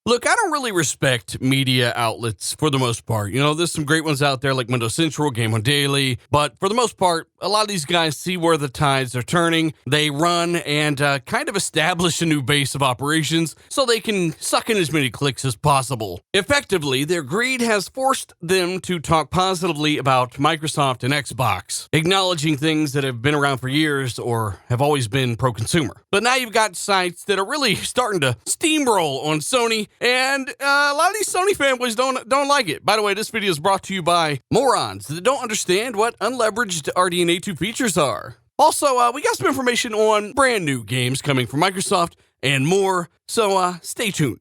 Look, I don't really respect media outlets for the most part. You know, there's some great ones out there like Windows Central, Game On Daily, but for the most part, a lot of these guys see where the tides are turning. They run and kind of establish a new base of operations so they can suck in as many clicks as possible. Effectively, their greed has forced them to talk positively about Microsoft and Xbox, acknowledging things that have been around for years or have always been pro-consumer. But now you've got sites that are really starting to steamroll on Sony, and a lot of these Sony fanboys don't like it. By the way, this video is brought to you by morons that don't understand what unleveraged RDNA 2 features are. Also, we got some information on brand new games coming from Microsoft and more, so stay tuned.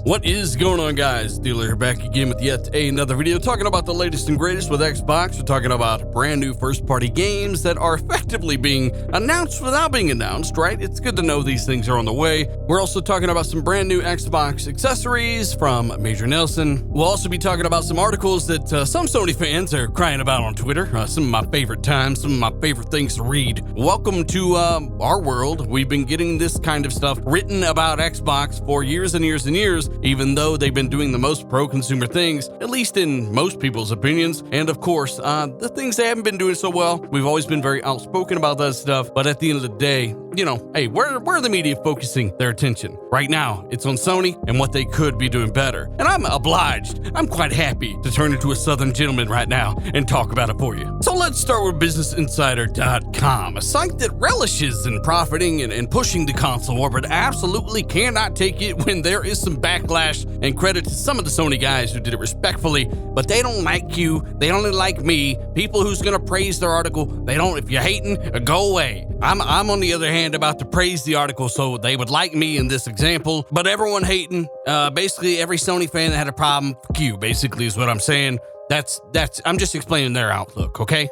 What is going on, guys? Dealer here, back again with yet another video talking about the latest and greatest with Xbox. We're talking about brand new first-party games that are effectively being announced without being announced, right? It's good to know these things are on the way. We're also talking about some brand new Xbox accessories from Major Nelson. We'll also be talking about some articles that some Sony fans are crying about on Twitter. Some of my favorite times, some of my favorite things to read. Welcome to our world. We've been getting this kind of stuff written about Xbox for years and years and years, even though they've been doing the most pro-consumer things, at least in most people's opinions. And of course, the things they haven't been doing so well, we've always been very outspoken about that stuff. But at the end of the day, you know, hey, where are the media focusing their attention? Right now, it's on Sony and what they could be doing better. And I'm obliged. I'm quite happy to turn into a Southern gentleman right now and talk about it for you. So let's start with BusinessInsider.com, a site that relishes in profiting and pushing the console war, but absolutely cannot take it when there is some backlash. And credit to some of the Sony guys who did it respectfully, but they don't like you. They only like me. People who's gonna praise their article, they don't. If you're hating, go away. I'm on the other hand about to praise the article, so they would like me in this example. But everyone hating, basically every Sony fan that had a problem, fuck you, basically is what I'm saying. I'm just explaining their outlook, okay?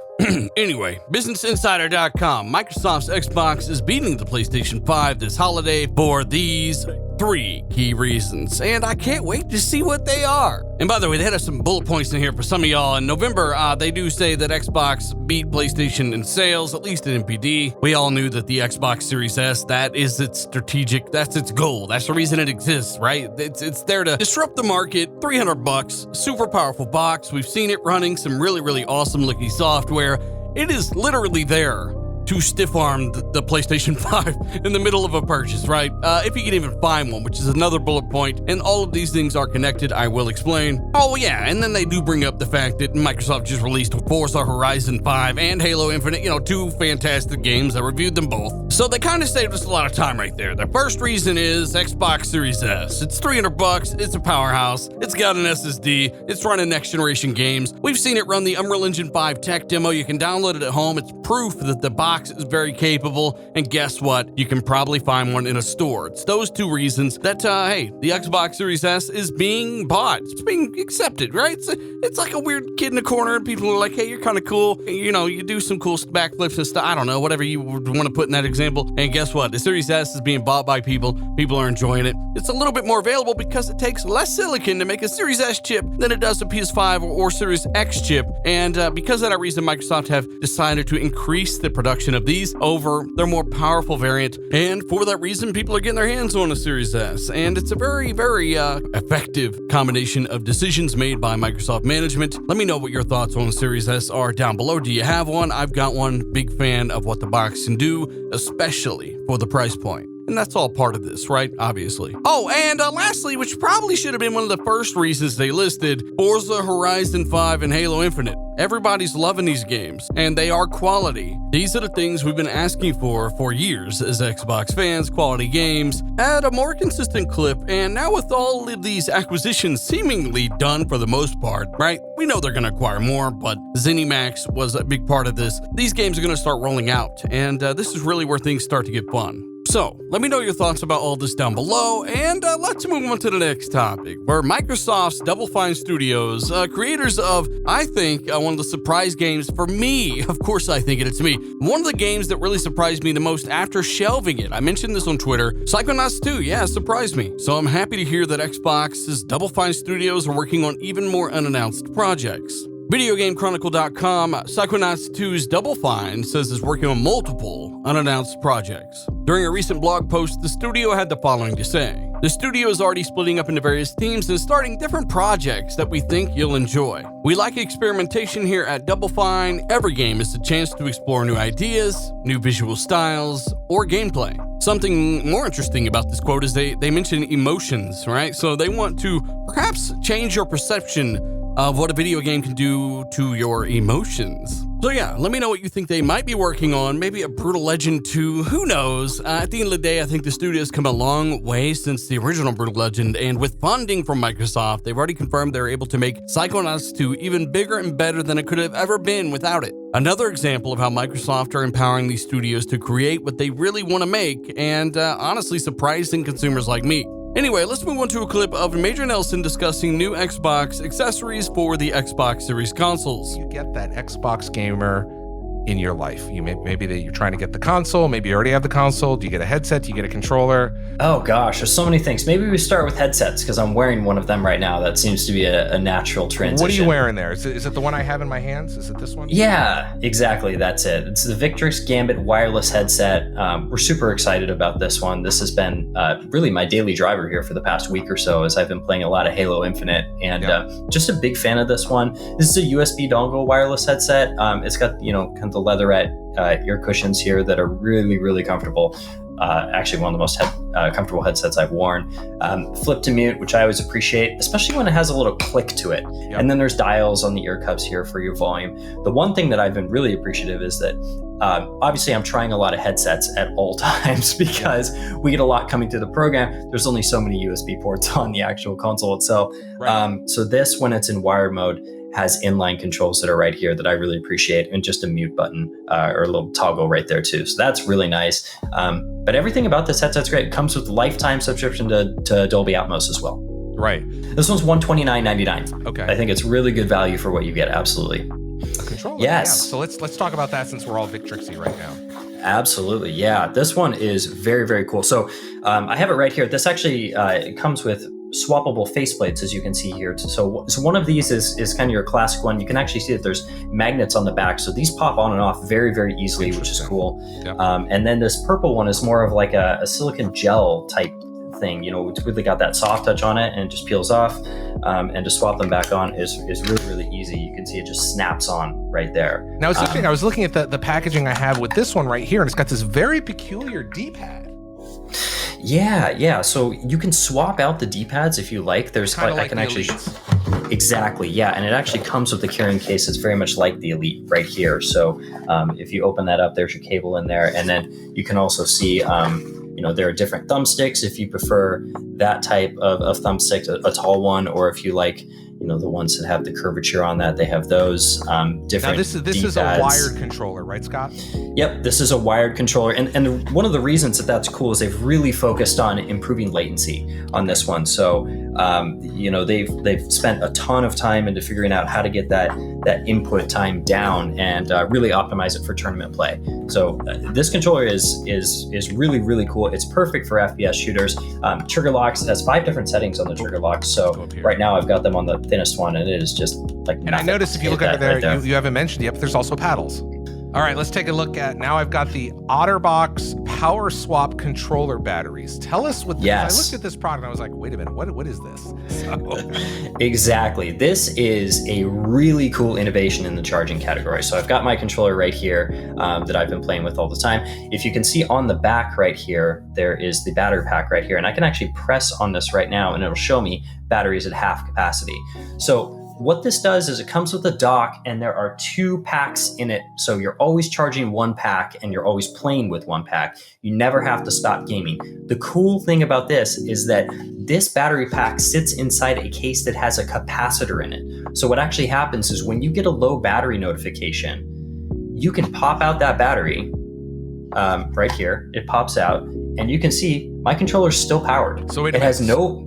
Anyway, BusinessInsider.com. Microsoft's Xbox is beating the PlayStation 5 this holiday for these 3 key reasons, and I can't wait to see what they are. And by the way, they had some bullet points in here for some of y'all. In November, they do say that Xbox beat PlayStation in sales, at least in NPD. We all knew that the Xbox Series S, that is its strategic, that's its goal. That's the reason it exists, right? It's there to disrupt the market. $300, super powerful box. We've seen it running some really, really awesome looking software. It is literally there to stiff-arm the PlayStation 5 in the middle of a purchase, right? If you can even find one, which is another bullet point, and all of these things are connected, I will explain. Oh yeah, and then they do bring up the fact that Microsoft just released Forza Horizon 5 and Halo Infinite, you know, 2 fantastic games. I reviewed them both. So they kind of saved us a lot of time right there. The first reason is Xbox Series S. It's $300, it's a powerhouse, it's got an SSD, it's running next-generation games. We've seen it run the Unreal Engine 5 tech demo. You can download it at home. It's proof that the box is very capable, and guess what? You can probably find one in a store. It's those 2 reasons that, hey, the Xbox Series S is being bought. It's being accepted, right? It's like a weird kid in the corner, and people are like, hey, you're kind of cool. You know, you do some cool backflips and stuff. I don't know, whatever you would want to put in that example. And guess what? The Series S is being bought by people. People are enjoying it. It's a little bit more available because it takes less silicon to make a Series S chip than it does a PS5 or Series X chip. And because of that reason, Microsoft have decided to increase the production of these over their more powerful variant, and for that reason people are getting their hands on a Series S, and it's a very, very effective combination of decisions made by Microsoft management. Let me know what your thoughts on the Series S are down below. Do you have one? I've got one. Big fan of what the box can do, especially for the price point. And that's all part of this, right? Obviously. Oh, and lastly, which probably should have been one of the first reasons they listed, Forza Horizon 5 and Halo Infinite. Everybody's loving these games, and they are quality. These are the things we've been asking for years as Xbox fans, quality games at a more consistent clip, and now with all of these acquisitions seemingly done for the most part, right? We know they're going to acquire more, but ZeniMax was a big part of this. These games are going to start rolling out, and this is really where things start to get fun. So, let me know your thoughts about all this down below, and let's move on to the next topic, where Microsoft's Double Fine Studios, creators of, I think, one of the surprise games for me, of course I think it's me, one of the games that really surprised me the most after shelving it. I mentioned this on Twitter. Psychonauts 2, yeah, surprised me. So I'm happy to hear that Xbox's Double Fine Studios are working on even more unannounced projects. VideoGameChronicle.com, Psychonauts 2's Double Fine says it's working on multiple unannounced projects. During a recent blog post, the studio had the following to say. The studio is already splitting up into various teams and starting different projects that we think you'll enjoy. We like experimentation here at Double Fine. Every game is a chance to explore new ideas, new visual styles, or gameplay. Something more interesting about this quote is they mention emotions, right? So they want to perhaps change your perception of what a video game can do to your emotions. So yeah, let me know what you think they might be working on. Maybe a Brutal Legend 2, who knows? At the end of the day, I think the studio's come a long way since the original Brutal Legend, and with funding from Microsoft, they've already confirmed they're able to make Psychonauts 2 even bigger and better than it could have ever been without it. Another example of how Microsoft are empowering these studios to create what they really want to make, and honestly surprising consumers like me. Anyway, let's move on to a clip of Major Nelson discussing new Xbox accessories for the Xbox Series consoles. You get that Xbox gamer in your life. Maybe that you're trying to get the console, maybe you already have the console. Do you get a headset? Do you get a controller? Oh gosh, there's so many things. Maybe we start with headsets because I'm wearing one of them right now. That seems to be a natural transition. What are you wearing there? Is it the one I have in my hands? Is it this one? Yeah, exactly. That's it. It's the Victrix Gambit wireless headset. We're super excited about this one. This has been really my daily driver here for the past week or so as I've been playing a lot of Halo Infinite, and just a big fan of this one. This is a USB dongle wireless headset. It's got, kind of the leatherette ear cushions here that are really, really comfortable. Actually, one of the most comfortable headsets I've worn. Flip to mute, which I always appreciate, especially when it has a little click to it. Yep. And then there's dials on the ear cups here for your volume. The one thing that I've been really appreciative is that obviously I'm trying a lot of headsets at all times because we get a lot coming through the program. There's only so many USB ports on the actual console itself. Right. So this, when it's in wired mode, has inline controls that are right here that I really appreciate, and just a mute button or a little toggle right there too. So that's really nice. But everything about this headset's great. It comes with lifetime subscription to Dolby Atmos as well. Right. This one's $129.99. Okay. I think it's really good value for what you get. Absolutely. A controller. Yes. Yeah. So let's talk about that since we're all Victrixy right now. Absolutely. Yeah. This one is very, very cool. So I have it right here. This actually it comes with swappable faceplates, as you can see here. So one of these is kind of your classic one. You can actually see that there's magnets on the back. So these pop on and off very, very easily, which is cool. Yep. And then this purple one is more of like a silicone gel type thing. It's really got that soft touch on it, and it just peels off. And to swap them back on is really, really easy. You can see it just snaps on right there. Now, it's interesting. I was looking at the packaging I have with this one right here, and it's got this very peculiar D-pad. Yeah. So you can swap out the D-pads if you like. There's I can actually exactly, yeah, and it actually comes with the carrying case. It's very much like the Elite right here. So if you open that up, there's your cable in there, and then you can also see there are different thumbsticks if you prefer that type of thumbstick, a tall one, or if you like the ones that have the curvature on that, they have those different. Now this is a wired controller, right, Scott? Yep, this is a wired controller, and one of the reasons that's cool is they've really focused on improving latency on this one. So they've spent a ton of time into figuring out how to get that input time down and really optimize it for tournament play. So this controller is really, really cool. It's perfect for FPS shooters. Trigger locks, it has 5 different settings on the trigger locks. So right now I've got them on the thinnest one, and it is just like. And I noticed if you look under there, you haven't mentioned yet, but there's also paddles. All right, let's take a look at, now I've got the OtterBox Power Swap controller batteries. Tell us what this is. I looked at this product and I was like, wait a minute, what is this? Exactly. This is a really cool innovation in the charging category. So I've got my controller right here that I've been playing with all the time. If you can see on the back right here, there is the battery pack right here. And I can actually press on this right now and it'll show me batteries at half capacity. So what this does is it comes with a dock, and there are 2 packs in it. So you're always charging one pack and you're always playing with one pack. You never have to stop gaming. The cool thing about this is that this battery pack sits inside a case that has a capacitor in it. So what actually happens is when you get a low battery notification, you can pop out that battery right here. It pops out and you can see my controller is still powered. So it has no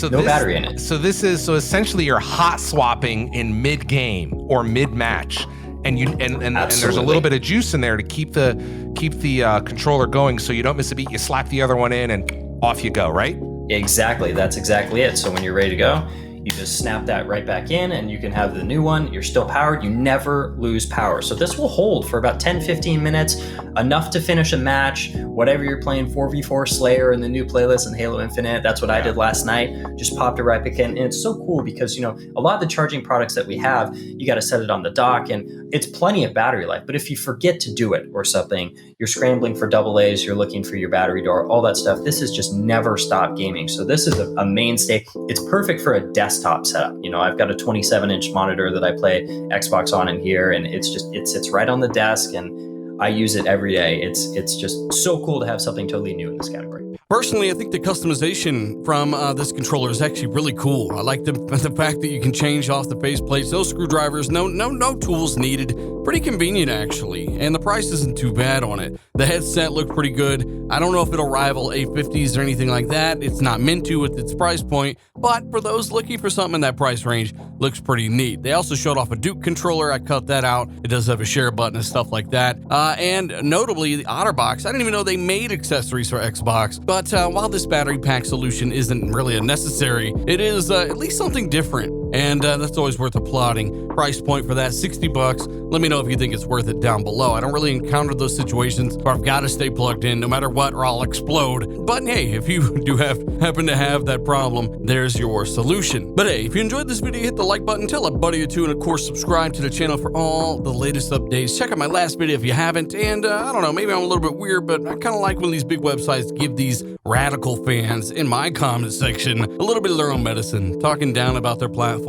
battery in it. So essentially you're hot swapping in mid game or mid match, and there's a little bit of juice in there to keep the controller going, so you don't miss a beat. You slap the other one in, and off you go, right? Exactly. That's exactly it. So when you're ready to go, You just snap that right back in and you can have the new one. You're still powered. You never lose power. So this will hold for about 10-15 minutes, enough to finish a match, whatever you're playing, 4v4 Slayer in the new playlist in Halo Infinite. That's what I did last night. Just popped it right back in. And it's so cool because, you know, a lot of the charging products that we have, you got to set it on the dock and it's plenty of battery life. But if you forget to do it or something, you're scrambling for AA's, you're looking for your battery door, all that stuff. This is just never stop gaming. So this is a mainstay. It's perfect for a desktop setup. You know, I've got a 27-inch monitor that I play Xbox on in here, and it sits right on the desk, and I use it every day. It's just so cool to have something totally new in this category. Personally, I think the customization from this controller is actually really cool. I like the fact that you can change off the faceplates, no screwdrivers, no tools needed. Pretty convenient, actually, and the price isn't too bad on it. The headset looked pretty good. I don't know if it'll rival A50s or anything like that. It's not meant to with its price point, but for those looking for something in that price range, looks pretty neat. They also showed off a Duke controller. I cut that out. It does have a share button and stuff like that. And notably, the OtterBox. I didn't even know they made accessories for Xbox, but while this battery pack solution isn't really a necessary, it is at least something different. And that's always worth applauding. Price point for that, $60. Let me know if you think it's worth it down below. I don't really encounter those situations where I've got to stay plugged in no matter what or I'll explode. But hey, if you do happen to have that problem, there's your solution. But hey, if you enjoyed this video, hit the like button, tell a buddy or two, and of course, subscribe to the channel for all the latest updates. Check out my last video if you haven't. And I don't know, maybe I'm a little bit weird, but I kind of like when these big websites give these radical fans in my comment section a little bit of their own medicine, talking down about their platform.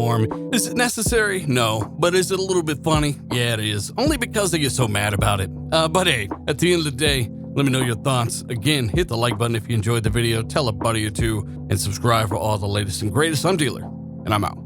Is it necessary? No. But is it a little bit funny? Yeah, it is. Only because they get so mad about it. But hey, at the end of the day, let me know your thoughts. Again, hit the like button if you enjoyed the video, tell a buddy or two, and subscribe for all the latest and greatest. I'm Dealer, and I'm out.